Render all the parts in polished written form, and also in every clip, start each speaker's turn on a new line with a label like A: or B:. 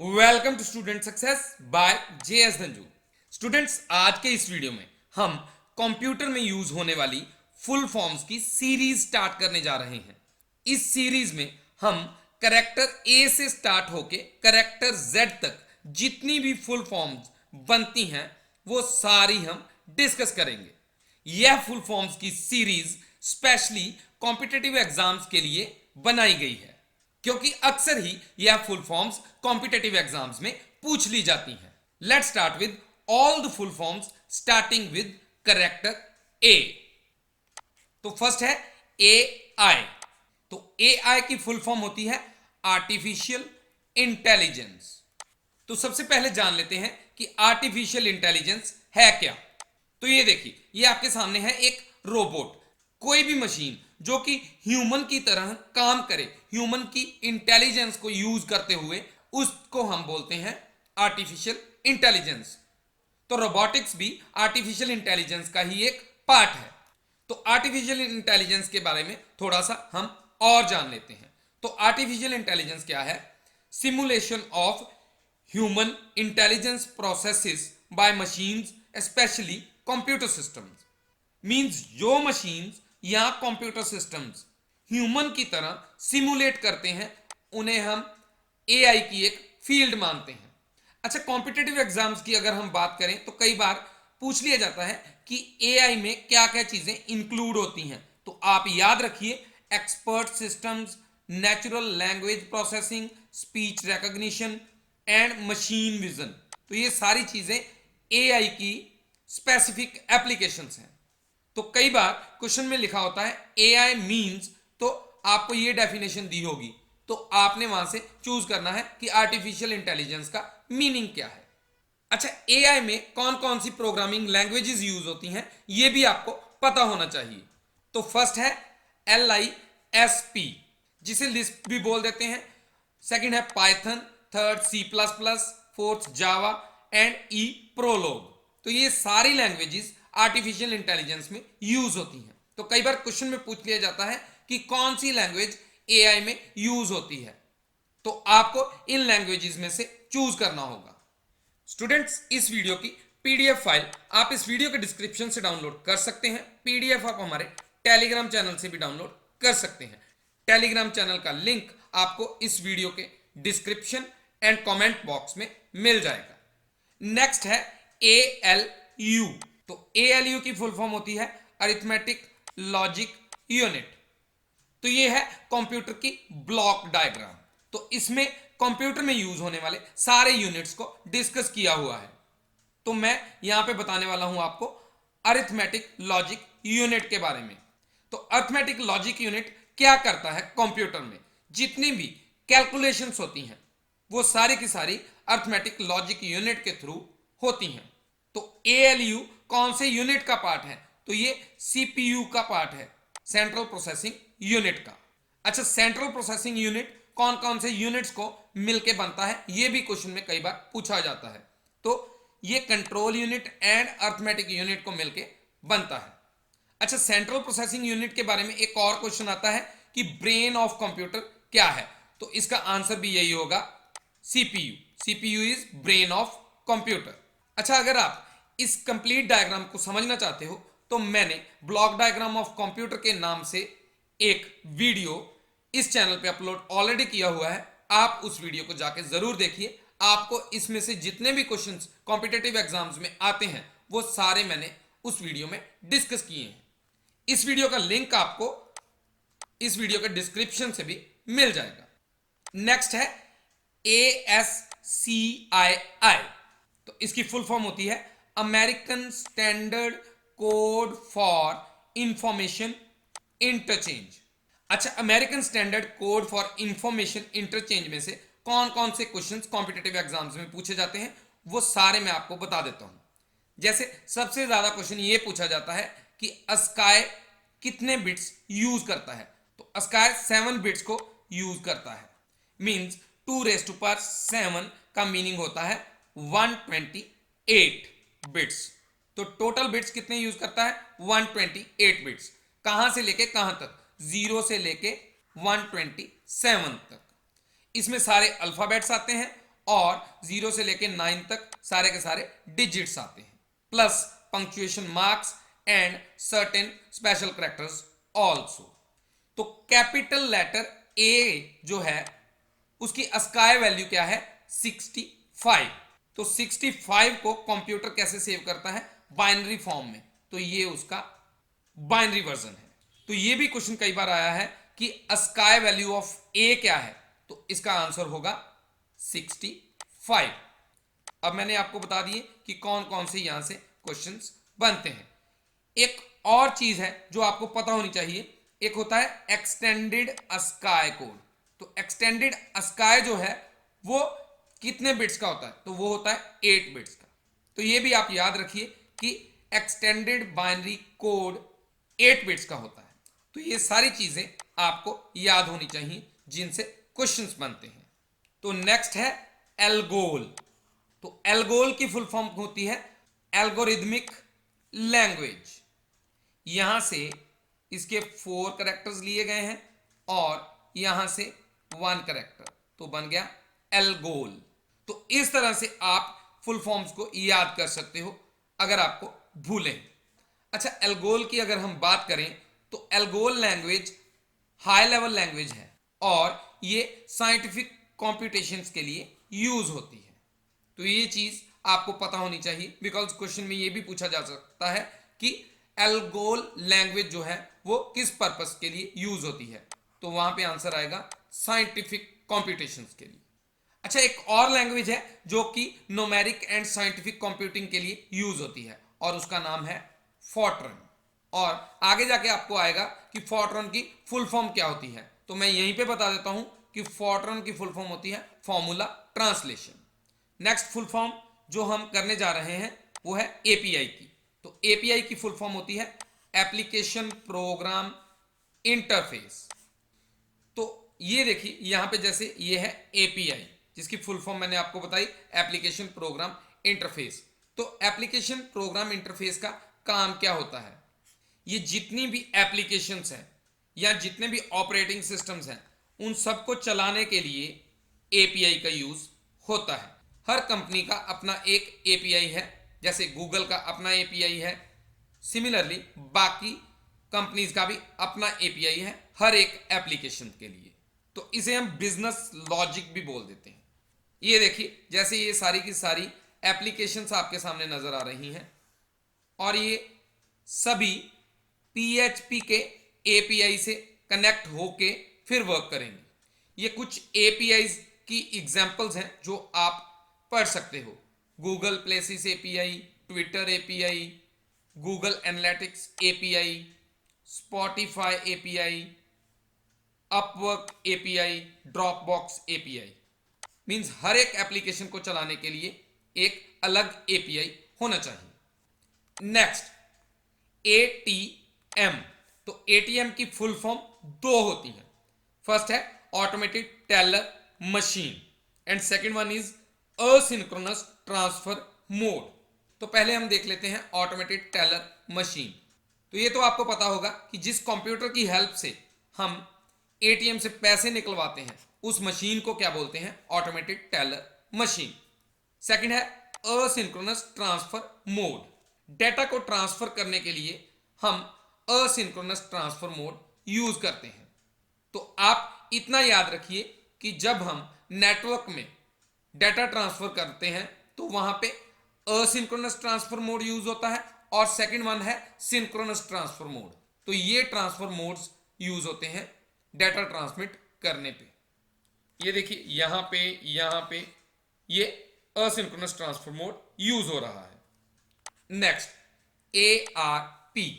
A: Welcome to student success by JS Dhanju. Students, आज के इस वीडियो में हम कंप्यूटर में यूज होने वाली फुल फॉर्म्स की सीरीज स्टार्ट करने जा रहे हैं। इस सीरीज में हम करेक्टर ए से स्टार्ट होके करेक्टर जेड तक जितनी भी फुल फॉर्म्स बनती हैं वो सारी हम डिस्कस करेंगे। यह फुल फॉर्म्स की सीरीज स्पेशली कॉम्पिटिटिव एग्जाम्स के लिए बनाई गई है, क्योंकि अक्सर ही यह फुल फॉर्म्स कॉम्पिटिटिव एग्जाम्स में पूछ ली जाती हैं। Let's start with all the full forms starting with character A. तो फर्स्ट है ए आई। तो ए आई की फुल फॉर्म होती है आर्टिफिशियल इंटेलिजेंस। तो सबसे पहले जान लेते हैं कि आर्टिफिशियल इंटेलिजेंस है क्या। तो ये देखिए, ये आपके सामने है एक रोबोट, कोई भी मशीन जो कि ह्यूमन की तरह काम करे, ह्यूमन की इंटेलिजेंस को यूज करते हुए, उसको हम बोलते हैं आर्टिफिशियल इंटेलिजेंस। तो रोबोटिक्स भी आर्टिफिशियल इंटेलिजेंस का ही एक पार्ट है। तो आर्टिफिशियल इंटेलिजेंस के बारे में थोड़ा सा हम और जान लेते हैं। तो आर्टिफिशियल इंटेलिजेंस क्या है? Simulation of human intelligence processes by machines, specially computer systems. Means जो मशीन्स या कंप्यूटर सिस्टम्स ह्यूमन की तरह सिमुलेट करते हैं, उन्हें हम एआई की एक फील्ड मानते हैं। अच्छा, कॉम्पिटिटिव एग्जाम्स की अगर हम बात करें तो कई बार पूछ लिया जाता है कि एआई में क्या क्या चीजें इंक्लूड होती हैं। तो आप याद रखिए, expert systems, natural language processing, speech recognition and machine vision. तो ये सारी चीजें एआई की स्पेसिफिक एप्लीकेशंस हैं। तो कई बार क्वेश्चन में लिखा होता है एआई मींस, तो आपको ये डेफिनेशन दी होगी, तो आपने वहां से चूज करना है कि आर्टिफिशियल इंटेलिजेंस का मीनिंग क्या है। अच्छा, एआई में कौन कौन सी प्रोग्रामिंग लैंग्वेजेस यूज होती हैं ये भी आपको पता होना चाहिए। तो फर्स्ट है LISP, जिसे लिस्प भी बोल देते हैं। सेकंड है Python, third C++, fourth Java and E prologue. तो ये सारी लैंग्वेजेस आर्टिफिशियल इंटेलिजेंस में यूज होती हैं। तो कई बार क्वेश्चन में पूछ लिया जाता है कि कौन सी लैंग्वेज एआई में यूज होती है, तो आपको इन लैंग्वेजेस में से चूज करना होगा। स्टूडेंट्स, इस वीडियो की पीडीएफ फाइल आप इस वीडियो के डिस्क्रिप्शन से डाउनलोड कर सकते हैं। पीडीएफ आप हमारे टेलीग्राम चैनल से भी डाउनलोड कर सकते हैं। टेलीग्राम चैनल का लिंक आपको इस वीडियो के डिस्क्रिप्शन एंड कमेंट बॉक्स में मिल जाएगा। नेक्स्ट है ALU। तो ALU की फुल फॉर्म होती है अरिथमेटिक लॉजिक यूनिट। तो ये है कंप्यूटर की ब्लॉक डायग्राम। तो इसमें कंप्यूटर में यूज होने वाले सारे यूनिट्स को डिस्कस किया हुआ है। तो मैं यहां पे बताने वाला हूं आपको अरिथमेटिक लॉजिक यूनिट के बारे में। तो अरिथमेटिक लॉजिक यूनिट क्या करता है? कंप्यूटर में जितनी भी कैलकुलेशंस होती हैं वो सारी की सारी अरिथमेटिक लॉजिक यूनिट के थ्रू होती हैं। तो ALU कौन से यूनिट का पार्ट है? तो ये CPU का पार्ट है, सेंट्रल प्रोसेसिंग यूनिट का। अच्छा, सेंट्रल प्रोसेसिंग यूनिट कौन कौन से यूनिट्स को मिलके बनता है, ये भी क्वेश्चन में कई बार पूछा जाता है। तो ये control unit and arithmetic unit को मिलके बनता है। अच्छा, सेंट्रल प्रोसेसिंग यूनिट के बारे में एक और क्वेश्चन आता है कि ब्रेन ऑफ कंप्यूटर क्या है? तो इसका आंसर भी यही होगा, CPU is brain of computer. अच्छा, अगर आप इस कंप्लीट डायग्राम को समझना चाहते हो तो मैंने ब्लॉक डायग्राम ऑफ कंप्यूटर के नाम से एक वीडियो इस चैनल पे अपलोड ऑलरेडी किया हुआ है। आप उस वीडियो को जाके जरूर देखिए। आपको इसमें से जितने भी क्वेश्चंस कॉम्पिटिटिव एग्जाम्स में आते हैं वो सारे मैंने उस वीडियो में डिस्कस किए हैं। इस वीडियो का लिंक आपको इस वीडियो के डिस्क्रिप्शन से भी मिल जाएगा। नेक्स्ट है ASCII। तो इसकी फुल फॉर्म होती है American Standard Code for Information Interchange. अच्छा, American Standard Code for Information Interchange में से कौन कौन से क्वेश्चंस कॉम्पिटिटिव एग्जाम्स में पूछे जाते हैं वो सारे मैं आपको बता देता हूं। जैसे सबसे ज्यादा क्वेश्चन ये पूछा जाता है कि अस्काई कितने बिट्स यूज करता है? तो अस्काई 7 बिट्स को यूज करता है। मींस 2⁻7 का मीनिंग होता है 128 बिट्स। तो टोटल बिट्स कितने यूज करता है? 128 बिट्स। कहां से लेके कहां तक? 0 से लेके 127 तक। इसमें सारे अल्फाबेट्स आते हैं और 0 से लेके 9 तक सारे के सारे डिजिट्स आते हैं, plus punctuation marks and certain special characters also. तो कैपिटल लेटर ए जो है उसकी अस्काई वैल्यू क्या है? 65। तो 65 को कंप्यूटर कैसे सेव करता है? बाइनरी फॉर्म में। तो ये उसका बाइनरी वर्जन है। तो ये भी क्वेश्चन कई बार आया है कि अस्काई वैल्यू ऑफ ए क्या है? तो इसका आंसर होगा 65। अब मैंने आपको बता दिए कि कौन कौन से यहां से क्वेश्चंस बनते हैं। एक और चीज है जो आपको पता होनी चाहिए, एक होता है एक्सटेंडेड अस्काई कोड। तो एक्सटेंडेड अस्काई जो है वो कितने बिट्स का होता है? तो वो होता है 8 बिट्स का। तो ये भी आप याद रखिए कि एक्सटेंडेड बाइनरी कोड 8 बिट्स का होता है। तो ये सारी चीजें आपको याद होनी चाहिए जिनसे क्वेश्चंस बनते हैं। तो नेक्स्ट है एल्गोल। तो एल्गोल की फुल फॉर्म होती है एल्गोरिथमिक लैंग्वेज। यहां से इसके 4 कैरेक्टर्स लिए गए हैं और यहां से 1 कैरेक्टर, तो बन गया एल्गोल। तो इस तरह से आप फुल फॉर्म्स को याद कर सकते हो अगर आपको भूलें। अच्छा, एल्गोल की अगर हम बात करें तो ALGOL language high level language है और ये साइंटिफिक कॉम्पिटिशन्स के लिए यूज होती है। तो ये चीज आपको पता होनी चाहिए, बिकॉज क्वेश्चन में ये भी पूछा जा सकता है कि एल्गोल लैंग्वेज जो है वो किस पर्पस के लिए यूज होती है। तो वहां पे आंसर आएगा साइंटिफिक कॉम्पिटिशन्स के लिए। अच्छा, एक और लैंग्वेज है जो कि न्यूमेरिक एंड साइंटिफिक कंप्यूटिंग के लिए यूज होती है और उसका नाम है फोर्ट्रन। और आगे जाके आपको आएगा कि फोर्ट्रन की फुल फॉर्म क्या होती है। तो मैं यहीं पे बता देता हूं कि फोर्ट्रन की फुल फॉर्म होती है formula translation. Next full form जो हम करने जा रहे हैं वो है एपीआई की। तो एपीआई की फुल फॉर्म होती है एप्लीकेशन प्रोग्राम इंटरफेस। तो ये देखिए यहां पे जैसे ये है एपीआई जिसकी फुल फॉर्म मैंने आपको बताई एप्लीकेशन प्रोग्राम इंटरफेस। तो एप्लीकेशन प्रोग्राम इंटरफेस का काम क्या होता है? ये जितनी भी एप्लीकेशंस हैं या जितने भी ऑपरेटिंग सिस्टम्स हैं उन सबको चलाने के लिए एपीआई का यूज होता है। हर कंपनी का अपना एक एपीआई है, जैसे गूगल का अपना एपीआई है। सिमिलरली बाकी कंपनीज का भी अपना एपीआई है हर एक एप्लीकेशन के लिए। तो इसे हम बिजनेस लॉजिक भी बोल देते हैं। ये देखिए जैसे ये सारी की सारी एप्लीकेशंस आपके सामने नजर आ रही हैं और ये सभी पीएचपी के एपीआई से कनेक्ट होके फिर वर्क करेंगे। ये कुछ एपीआई की एग्जांपल्स हैं जो आप पढ़ सकते हो। Google Places API, Twitter API, Google Analytics API, Spotify API, Upwork API, Dropbox API. Means हर एक एप्लीकेशन को चलाने के लिए एक अलग एपीआई होना चाहिए। Next ATM. तो एटीएम की फुल फॉर्म 2 होती है। फर्स्ट है automated teller machine and second one is asynchronous transfer mode. तो पहले हम देख लेते हैं ऑटोमेटेड टेलर मशीन। तो ये तो आपको पता होगा कि जिस कंप्यूटर की हेल्प से हम एटीएम से पैसे निकलवाते हैं उस मशीन को क्या बोलते हैं? Automated teller machine. सेकंड है असिंक्रोनस ट्रांसफर मोड। डेटा को ट्रांसफर करने के लिए हम असिंक्रोनस ट्रांसफर मोड यूज करते हैं। तो आप इतना याद रखिए कि जब हम नेटवर्क में डेटा ट्रांसफर करते हैं तो वहां पे असिंक्रोनस ट्रांसफर मोड यूज होता है और सेकंड वन है सिंक्रोनस ट्रांसफर मोड। तो ये ट्रांसफर मोड्स यूज होते हैं डेटा ट्रांसमिट करने पे। ये देखिए यहां पे ये असिंक्रोनस ट्रांसफर मोड यूज हो रहा है। Next ARP.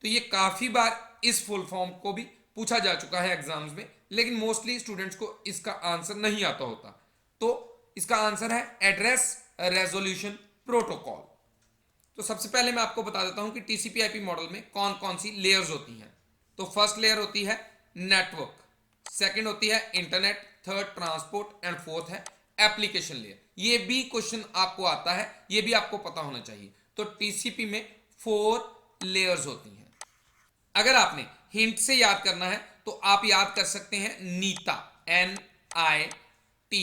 A: तो ये काफी बार इस फुल फॉर्म को भी पूछा जा चुका है एग्जाम्स में, लेकिन मोस्टली स्टूडेंट्स को इसका आंसर नहीं आता होता। तो इसका आंसर है एड्रेस रेजोल्यूशन प्रोटोकॉल। तो सबसे पहले मैं आपको बता देता हूं कि टीसीपी आईपी मॉडल में कौन कौन सी लेयर्स होती हैं। तो फर्स्ट लेयर होती है नेटवर्क, सेकंड होती है internet, third transport and fourth है एप्लीकेशन लेयर। ये भी क्वेश्चन आपको आता है, ये भी आपको पता होना चाहिए। तो टीसीपी में 4 लेयर्स होती हैं। अगर आपने हिंट से याद करना है तो आप याद कर सकते हैं नीता, NITA।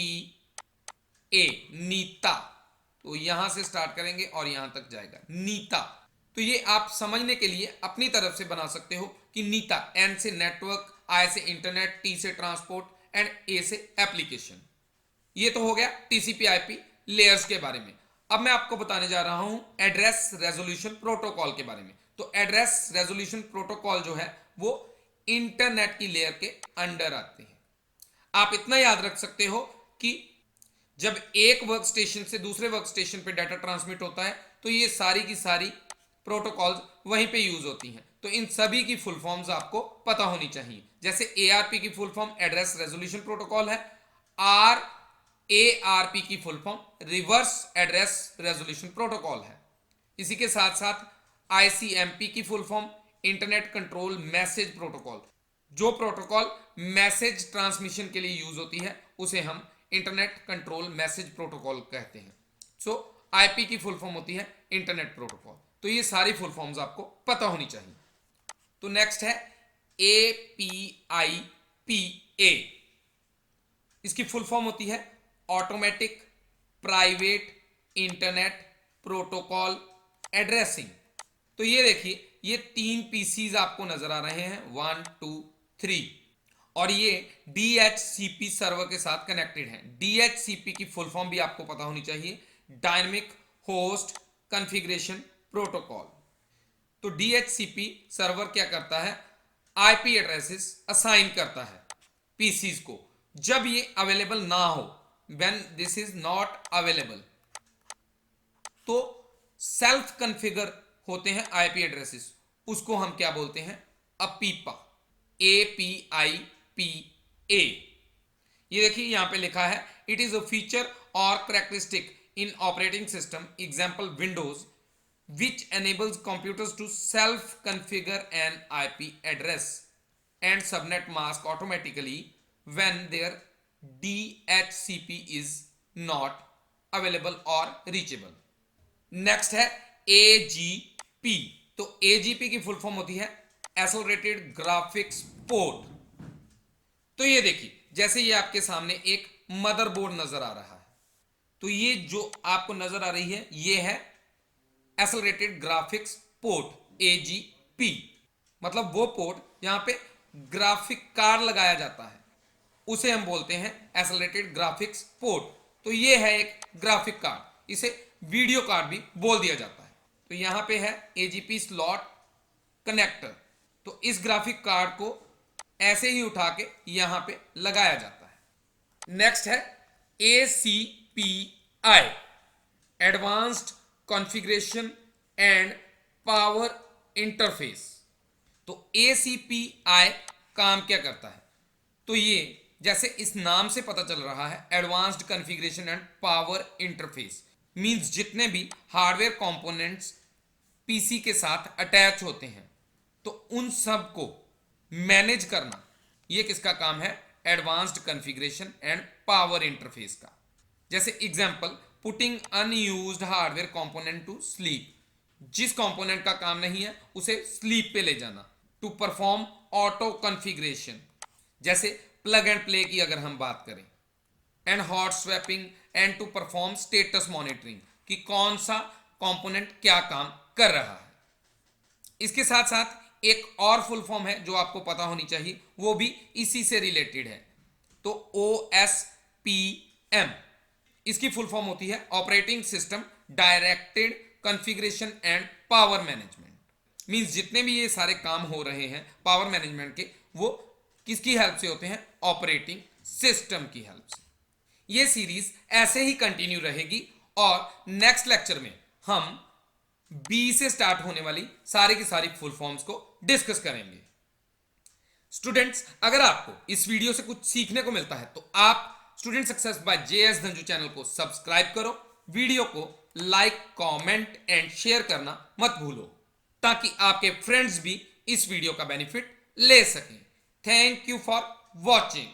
A: ए, नीता। तो यहां से स्टार्ट करेंगे और यहां तक जाएगा नीता। तो ये आप समझने के लिए अपनी तरफ से बना सकते हो कि नीता, एन से नेटवर्क, आई से इंटरनेट, टी से ट्रांसपोर्ट एंड ए से एप्लीकेशन। ये तो हो गया टीसीपी आईपी लेयर्स के बारे में। अब मैं आपको बताने जा रहा हूं एड्रेस रेजोल्यूशन प्रोटोकॉल के बारे में। तो एड्रेस रेजोल्यूशन प्रोटोकॉल जो है वो इंटरनेट की लेयर के अंडर आते हैं। आप इतना याद रख सकते हो कि जब एक वर्क स्टेशन से दूसरे वर्क स्टेशन पे डाटा ट्रांसमिट होता है तो ये सारी की सारी प्रोटोकॉल्स वहीं पे यूज होती हैं। तो इन सभी की फुल फॉर्म्स आपको पता होनी चाहिए। जैसे एआरपी की full form address resolution protocol है, एआरपी की full form reverse address resolution protocol है। इसी के साथ साथ आईसीएमपी की full form internet control message protocol. जो प्रोटोकॉल मैसेज ट्रांसमिशन के लिए यूज होती है उसे हम इंटरनेट कंट्रोल मैसेज प्रोटोकॉल कहते हैं। सो आईपी की फुल फॉर्म होती है इंटरनेट प्रोटोकॉल। तो ये सारी फुल फॉर्म्स आपको पता होनी चाहिए। तो नेक्स्ट है APIPA। इसकी फुल फॉर्म होती है automatic private internet protocol addressing. तो ये देखिए, ये 3 पीसीज आपको नजर आ रहे हैं, 1 2 3, और ये DHCP सर्वर के साथ कनेक्टेड है। DHCP की फुल फॉर्म भी आपको पता होनी चाहिए, डायनेमिक होस्ट कॉन्फ़िगरेशन प्रोटोकॉल। तो DHCP सर्वर क्या करता है, आईपी एड्रेसेस असाइन करता है पीसीज को जब ये अवेलेबल ना हो, when this is not available. तो सेल्फ कॉन्फ़िगर होते हैं आईपी एड्रेसेस, उसको हम क्या बोलते हैं, अपीपा, APIPA। ये देखिए यहां पे लिखा है, इट इज अ फीचर और characteristic in operating system example Windows which enables computers to self-configure an IP address and subnet mask automatically when their DHCP is not available or reachable. Next है AGP। तो AGP की full form होती है Accelerated Graphics Port। तो ये देखिए, जैसे ये आपके सामने एक मदरबोर्ड नजर आ रहा है, तो ये जो आपको नजर आ रही है ये है एक्सेलरेटेड ग्राफिक्स पोर्ट, AGP। मतलब वो पोर्ट जहां पे ग्राफिक कार्ड लगाया जाता है उसे हम बोलते हैं एक्सेलरेटेड ग्राफिक्स पोर्ट। तो ये है एक ग्राफिक कार्ड, इसे वीडियो कार्ड भी बोल दिया जाता है। तो यहां पे है AGP स्लॉट कनेक्टर। तो इस ग्राफिक कार्ड को ऐसे ही उठा के यहां पे लगाया जाता है। नेक्स्ट है ACPI, advanced configuration and power interface. तो ACPI काम क्या करता है, तो ये जैसे इस नाम से पता चल रहा है, advanced configuration and power interface means जितने भी हार्डवेयर कंपोनेंट्स पीसी के साथ अटैच होते हैं तो उन सब को मैनेज करना, ये किसका काम है, advanced configuration and power interface का। जैसे example, putting unused hardware component to sleep, जिस कंपोनेंट का काम नहीं है उसे स्लीप पे ले जाना। टू परफॉर्म ऑटो कॉन्फ़िगरेशन, जैसे प्लग एंड प्ले की अगर हम बात करें, and hot swapping and to perform status monitoring, कि कौन सा कंपोनेंट क्या काम कर रहा है। इसके साथ साथ एक और फुल फॉर्म है जो आपको पता होनी चाहिए, वो भी इसी से रिलेटेड है। तो OSPM, इसकी फुल फॉर्म होती है operating system directed configuration and power management. Means जितने भी ये सारे काम हो रहे हैं पावर मैनेजमेंट के, वो किसकी हेल्प से होते हैं, ऑपरेटिंग सिस्टम की हेल्प से। ये सीरीज ऐसे ही कंटिन्यू रहेगी और नेक्स्ट लेक्चर में हम B से स्टार्ट होने वाली सारी की सारी फुल फॉर्म्स को डिस्कस करेंगे। स्टूडेंट्स, अगर आपको इस वीडियो से कुछ सीखने को मिलता है तो आप student success by JS Dhanju channel को सब्सक्राइब करो, वीडियो को लाइक, कमेंट एंड शेयर करना मत भूलो, ताकि आपके फ्रेंड्स भी इस वीडियो का बेनिफिट ले सकें। Thank you for watching.